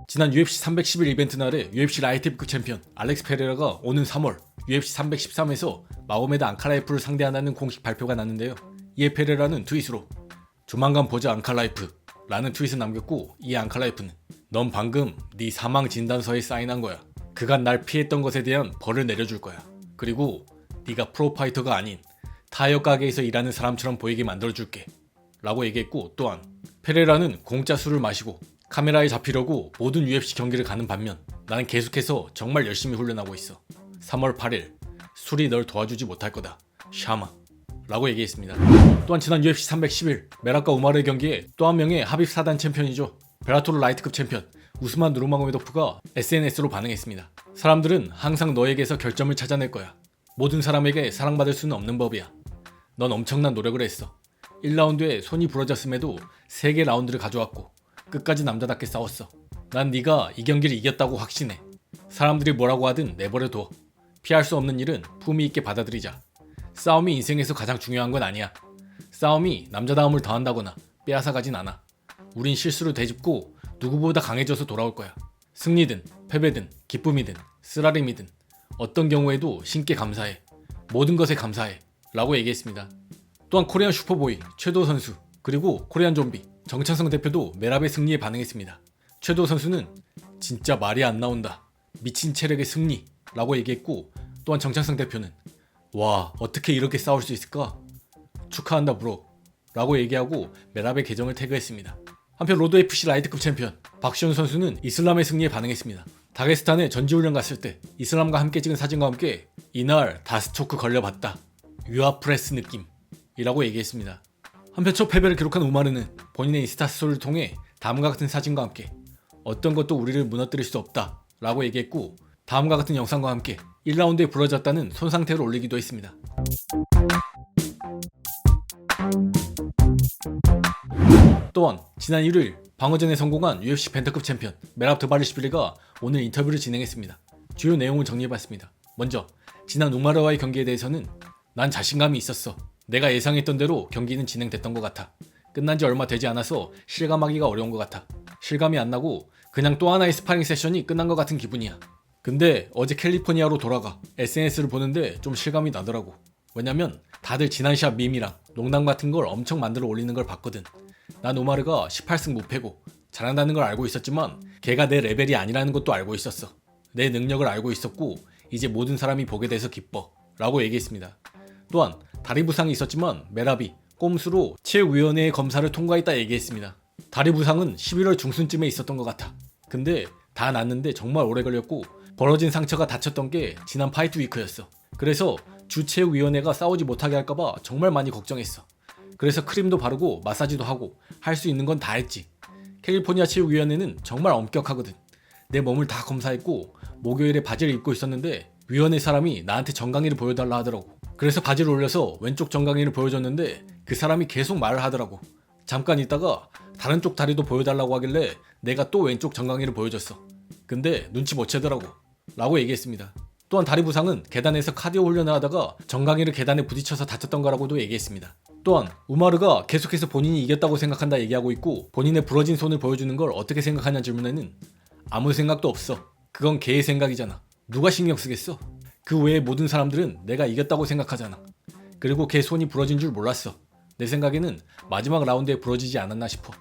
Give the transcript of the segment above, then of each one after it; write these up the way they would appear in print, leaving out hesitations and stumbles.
지난 UFC 311 이벤트 날에 UFC 라이트급 챔피언 알렉스 페레라가 오는 3월 UFC 313에서 마고메드 앙칼라이프를 상대한다는 공식 발표가 났는데요. 이에 페레라는 트윗으로 조만간 보자 앙칼라이프 라는 트윗을 남겼고, 이 앙칼라이프는 넌 방금 네 사망 진단서에 사인한 거야. 그간 날 피했던 것에 대한 벌을 내려줄 거야. 그리고 네가 프로파이터가 아닌 타이어 가게에서 일하는 사람처럼 보이게 만들어줄게 라고 얘기했고, 또한 페레라는 공짜 술을 마시고 카메라에 잡히려고 모든 UFC 경기를 가는 반면 나는 계속해서 정말 열심히 훈련하고 있어. 3월 8일 술이 널 도와주지 못할 거다. 샤마 라고 얘기했습니다. 또한 지난 UFC 311 메랍과 우마르의 경기에 또 한 명의 하빕 사단 챔피언이죠. 베라토르 라이트급 챔피언 우스만 누르마고메도프가 SNS로 반응했습니다. 사람들은 항상 너에게서 결점을 찾아낼 거야. 모든 사람에게 사랑받을 수는 없는 법이야. 넌 엄청난 노력을 했어. 1라운드에 손이 부러졌음에도 3개 라운드를 가져왔고 끝까지 남자답게 싸웠어. 난 네가 이 경기를 이겼다고 확신해. 사람들이 뭐라고 하든 내버려둬. 피할 수 없는 일은 품위 있게 받아들이자. 싸움이 인생에서 가장 중요한 건 아니야. 싸움이 남자다움을 더한다거나 빼앗아가진 않아. 우린 실수를 되짚고 누구보다 강해져서 돌아올 거야. 승리든 패배든 기쁨이든 쓰라림이든 어떤 경우에도 신께 감사해. 모든 것에 감사해 라고 얘기했습니다. 또한 코리안 슈퍼보이 최도 선수 그리고 코리안 좀비 정찬성 대표도 메랍의 승리에 반응했습니다. 최도 선수는 진짜 말이 안 나온다. 미친 체력의 승리 라고 얘기했고, 또한 정찬성 대표는 와 어떻게 이렇게 싸울 수 있을까? 축하한다 브로 라고 얘기하고 메랍의 계정을 태그했습니다. 한편 로드FC 라이트급 챔피언 박시훈 선수는 이슬람의 승리에 반응했습니다. 다게스탄에 전지훈련 갔을 때 이슬람과 함께 찍은 사진과 함께 이날 다스초크 걸려봤다. 유아프레스 느낌 이라고 얘기했습니다. 한편 첫 패배를 기록한 우마르는 본인의 인스타 스토리를 통해 다음과 같은 사진과 함께 어떤 것도 우리를 무너뜨릴 수 없다 라고 얘기했고, 다음과 같은 영상과 함께 1라운드에 부러졌다는 손 상태를 올리기도 했습니다. 또한 지난 1일 방어전에 성공한 UFC 벤터급 챔피언 메랍 드바리시빌리가 오늘 인터뷰를 진행했습니다. 주요 내용을 정리해봤습니다. 먼저 지난 우마르와의 경기에 대해서는 난 자신감이 있었어. 내가 예상했던 대로 경기는 진행됐던 것 같아. 끝난 지 얼마 되지 않아서 실감하기가 어려운 것 같아. 실감이 안 나고 그냥 또 하나의 스파링 세션이 끝난 것 같은 기분이야. 근데 어제 캘리포니아로 돌아가 SNS를 보는데 좀 실감이 나더라고. 왜냐면 다들 지난 시합 밈이랑 농담 같은 걸 엄청 만들어 올리는 걸 봤거든. 난 우마르가 18승 무패고 잘한다는 걸 알고 있었지만 걔가 내 레벨이 아니라는 것도 알고 있었어. 내 능력을 알고 있었고 이제 모든 사람이 보게 돼서 기뻐 라고 얘기했습니다. 또한 다리 부상이 있었지만 메랍이 꼼수로 체육위원회의 검사를 통과했다 얘기했습니다. 다리 부상은 11월 중순쯤에 있었던 것 같아. 근데 다 낫는데 정말 오래 걸렸고 벌어진 상처가 다쳤던 게 지난 파이트 위크였어. 그래서 주체육위원회가 싸우지 못하게 할까봐 정말 많이 걱정했어. 그래서 크림도 바르고 마사지도 하고 할 수 있는 건 다 했지. 캘리포니아 체육위원회는 정말 엄격하거든. 내 몸을 다 검사했고 목요일에 바지를 입고 있었는데 위원회 사람이 나한테 정강이를 보여달라 하더라고. 그래서 바지를 올려서 왼쪽 정강이를 보여줬는데 그 사람이 계속 말을 하더라고. 잠깐 있다가 다른 쪽 다리도 보여달라고 하길래 내가 또 왼쪽 정강이를 보여줬어. 근데 눈치 못 채더라고 라고 얘기했습니다. 또한 다리 부상은 계단에서 카디오 훈련을 하다가 정강이를 계단에 부딪혀서 다쳤던 거라고도 얘기했습니다. 또한 우마르가 계속해서 본인이 이겼다고 생각한다 얘기하고 있고, 본인의 부러진 손을 보여주는 걸 어떻게 생각하냐 질문에는 아무 생각도 없어. 그건 걔의 생각이잖아. 누가 신경 쓰겠어? 그 외의 모든 사람들은 내가 이겼다고 생각하잖아. 그리고 걔 손이 부러진 줄 몰랐어. 내 생각에는 마지막 라운드에 부러지지 않았나 싶어.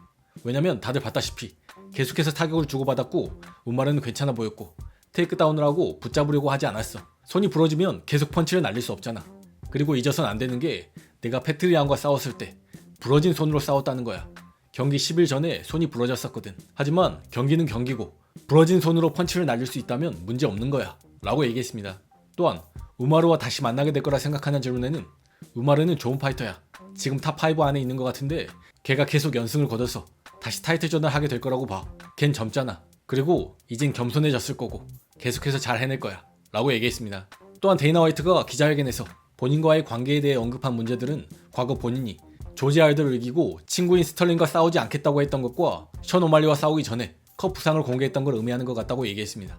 왜냐면 다들 봤다시피 계속해서 타격을 주고받았고 우마르는 괜찮아 보였고 테이크다운을 하고 붙잡으려고 하지 않았어. 손이 부러지면 계속 펀치를 날릴 수 없잖아. 그리고 잊어선 안 되는 게 내가 패트리안과 싸웠을 때 부러진 손으로 싸웠다는 거야. 경기 10일 전에 손이 부러졌었거든. 하지만 경기는 경기고 부러진 손으로 펀치를 날릴 수 있다면 문제 없는 거야 라고 얘기했습니다. 또한 우마르와 다시 만나게 될 거라 생각하는 질문에는 우마르는 좋은 파이터야. 지금 탑5 안에 있는 것 같은데 걔가 계속 연승을 거둬서 다시 타이틀전을 하게 될 거라고 봐. 걘 젊잖아. 그리고 이젠 겸손해졌을 거고 계속해서 잘 해낼 거야 라고 얘기했습니다. 또한 데이나 화이트가 기자회견에서 본인과의 관계에 대해 언급한 문제들은 과거 본인이 조지 알드를 이기고 친구인 스털링과 싸우지 않겠다고 했던 것과 션 오말리와 싸우기 전에 컵 부상을 공개했던 걸 의미하는 것 같다고 얘기했습니다.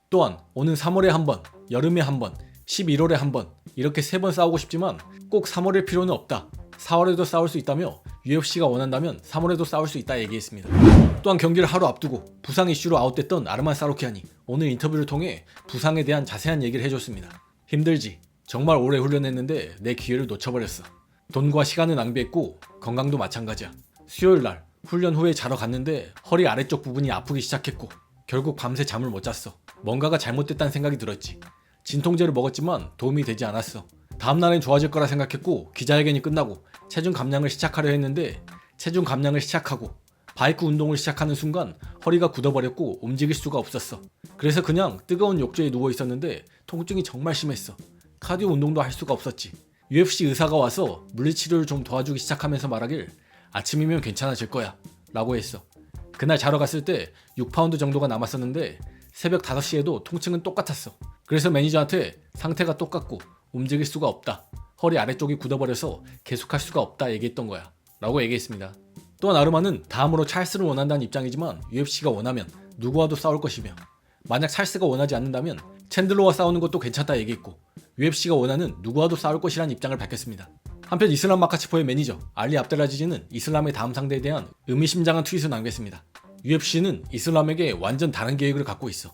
또한 오는 3월에 한 번, 여름에 한 번, 11월에 한 번 이렇게 3번 싸우고 싶지만 꼭 3월일 필요는 없다. 4월에도 싸울 수 있다며 UFC가 원한다면 3월에도 싸울 수 있다 얘기했습니다. 또한 경기를 하루 앞두고 부상 이슈로 아웃됐던 아르만 사루키안이 오늘 인터뷰를 통해 부상에 대한 자세한 얘기를 해줬습니다. 힘들지. 정말 오래 훈련했는데 내 기회를 놓쳐버렸어. 돈과 시간을 낭비했고 건강도 마찬가지야. 수요일날 훈련 후에 자러 갔는데 허리 아래쪽 부분이 아프기 시작했고 결국 밤새 잠을 못 잤어. 뭔가가 잘못됐다는 생각이 들었지. 진통제를 먹었지만 도움이 되지 않았어. 다음날엔 좋아질 거라 생각했고 기자회견이 끝나고 체중 감량을 시작하려 했는데 체중 감량을 시작하고 바이크 운동을 시작하는 순간 허리가 굳어버렸고 움직일 수가 없었어. 그래서 그냥 뜨거운 욕조에 누워 있었는데 통증이 정말 심했어. 카디오 운동도 할 수가 없었지. UFC 의사가 와서 물리치료를 좀 도와주기 시작하면서 말하길 아침이면 괜찮아질 거야 라고 했어. 그날 자러 갔을 때 6파운드 정도가 남았었는데 새벽 5시에도 통증은 똑같았어. 그래서 매니저한테 상태가 똑같고 움직일 수가 없다. 허리 아래쪽이 굳어버려서 계속할 수가 없다 얘기했던 거야 라고 얘기했습니다. 또한 아르만은 다음으로 찰스를 원한다는 입장이지만 UFC가 원하면 누구와도 싸울 것이며 만약 찰스가 원하지 않는다면 챈들러와 싸우는 것도 괜찮다 얘기했고 UFC가 원하는 누구와도 싸울 것이라는 입장을 밝혔습니다. 한편 이슬람 마카치포의 매니저 알리 압델라지즈는 이슬람의 다음 상대에 대한 의미심장한 트윗을 남겼습니다. UFC는 이슬람에게 완전 다른 계획을 갖고 있어.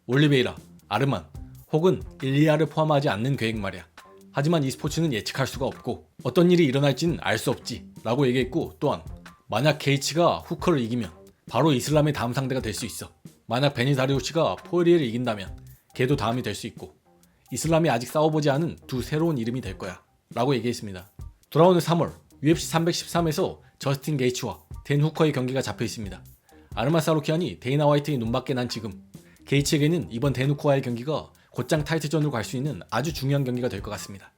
올리베이라, 아르만 혹은 일리아를 포함하지 않는 계획 말이야. 하지만 e스포츠는 예측할 수가 없고 어떤 일이 일어날지는 알 수 없지 라고 얘기했고 또한 만약 게이츠가 후커를 이기면 바로 이슬람의 다음 상대가 될 수 있어. 만약 베니 다리우시가 포에리에를 이긴다면 걔도 다음이 될 수 있고 이슬람이 아직 싸워보지 않은 두 새로운 이름이 될 거야 라고 얘기했습니다. 돌아오는 3월 UFC 313에서 저스틴 게이츠와 댄 후커의 경기가 잡혀 있습니다. 아르만 사루키안이 데이나 화이트의 눈밖에 난 지금 게이츠에게는 이번 댄 후커와의 경기가 곧장 타이틀전으로 갈 수 있는 아주 중요한 경기가 될 것 같습니다.